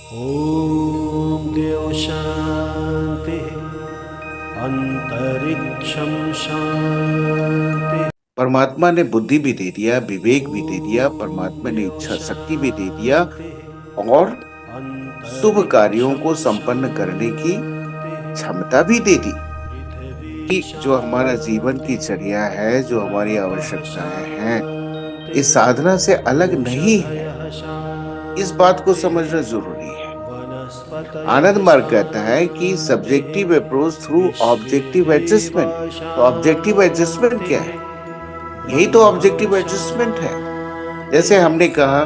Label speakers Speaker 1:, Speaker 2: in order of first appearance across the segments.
Speaker 1: ॐ द्यौ शान्तिः अन्तरिक्षं शान्तिः।
Speaker 2: परमात्मा ने बुद्धि भी दे दिया, विवेक भी दे दिया, परमात्मा ने इच्छा शक्ति भी दे दिया और शुभ कार्यों को संपन्न करने की क्षमता भी दे दी। कि जो हमारा जीवन की चर्या है, जो हमारी आवश्यकताएं हैं, इस साधना से अलग नहीं है। इस बात को समझना जरूरी है। आनंद मार्ग कहता है कि subjective approach through objective adjustment. तो ऑब्जेक्टिव एडजस्टमेंट क्या है? यही तो ऑब्जेक्टिव एडजस्टमेंट है। जैसे हमने कहा,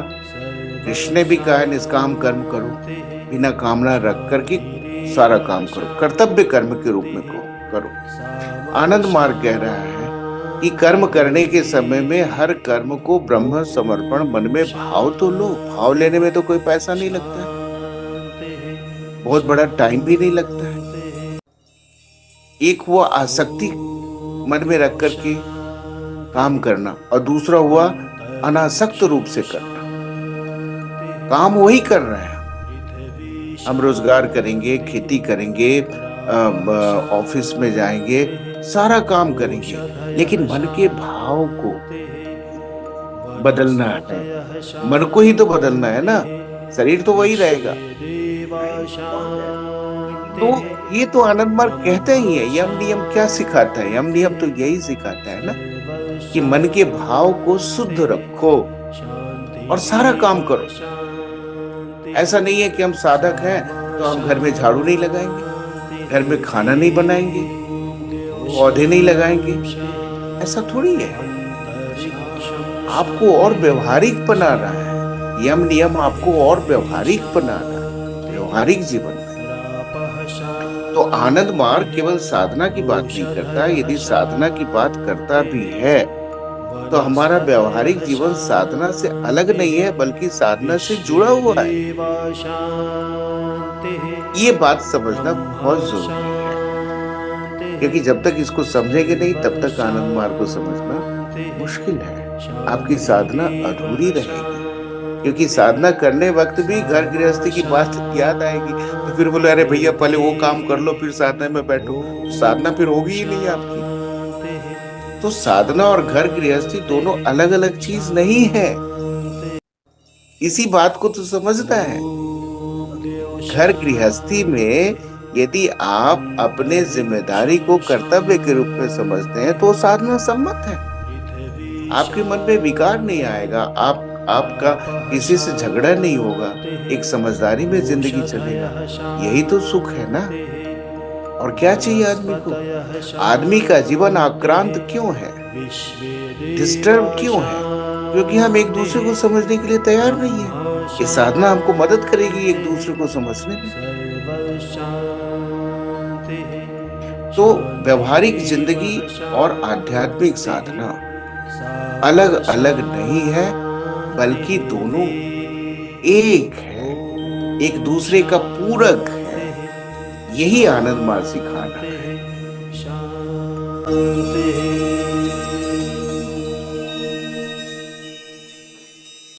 Speaker 2: कृष्ण ने भी कहा निष्काम कर्म करो, बिना कामना रख करके सारा काम करो, कर्तव्य कर्म के रूप में करो। आनंद मार्ग कह रहा है कि कर्म करने के समय में हर कर्म को ब्रह्म समर्पण मन में भाव तो लो। भाव लेने में तो कोई पैसा नहीं लगता है, बहुत बड़ा टाइम भी नहीं लगता है। एक हुआ आसक्ति मन में रख करके काम करना, और दूसरा हुआ अनासक्त रूप से करना। काम वही कर रहे हैं, हम रोजगार करेंगे, खेती करेंगे, ऑफिस में जाएंगे, सारा काम करेंगे, लेकिन मन के भाव को बदलना है। मन को ही तो बदलना है ना, शरीर तो वही रहेगा। तो ये तो आनंद मार्ग कहते ही है। यम नियम क्या सिखाता है? यम नियम तो यही सिखाता है ना कि मन के भाव को शुद्ध रखो और सारा काम करो। ऐसा नहीं है कि हम साधक हैं तो हम घर में झाड़ू नहीं लगाएंगे, घर में खाना नहीं बनाएंगे, पौधे नहीं लगाएंगे। ऐसा थोड़ी है। आपको और व्यवहारिक बना रहा है यम नियम, आपको और व्यवहारिक बना रहा है, व्यवहारिक जीवन में। तो आनंद मार्ग केवल साधना की बात नहीं करता। यदि साधना की बात करता भी है तो हमारा व्यवहारिक जीवन साधना से अलग नहीं है, बल्कि साधना से जुड़ा हुआ है। ये बात समझना बहुत जरूरी है, क्योंकि जब तक इसको समझेंगे नहीं तब तक आनंद मार्ग को समझना मुश्किल है। आपकी साधना अधूरी रहेगी, क्योंकि साधना करने वक्त भी घर गृहस्थी की बात याद आएगी तो फिर बोले अरे भैया पहले वो काम कर लो फिर साधना में बैठो, तो साधना फिर होगी ही नहीं आपकी। तो साधना और घर गृहस्थी दोनों अलग अलग चीज नहीं है। इसी बात को तो समझना है। घर गृहस्थी में यदि आप अपने जिम्मेदारी को कर्तव्य के रूप में समझते हैं तो साधना सम्मत है। आपके मन में विकार नहीं आएगा, आपका किसी से झगड़ा नहीं होगा, एक समझदारी में जिंदगी चलेगा। यही तो सुख है ना। और क्या चाहिए आदमी को? आदमी का जीवन आक्रांत क्यों है, डिस्टर्ब क्यों है? क्योंकि हम एक दूसरे को समझने के लिए तैयार नहीं है। ये साधना हमको मदद करेगी एक दूसरे को समझने में। तो व्यवहारिक जिंदगी और आध्यात्मिक साधना अलग अलग नहीं है, बल्कि दोनों एक है, एक दूसरे का पूरक है। यही आनंद मार्ग सिखाना है।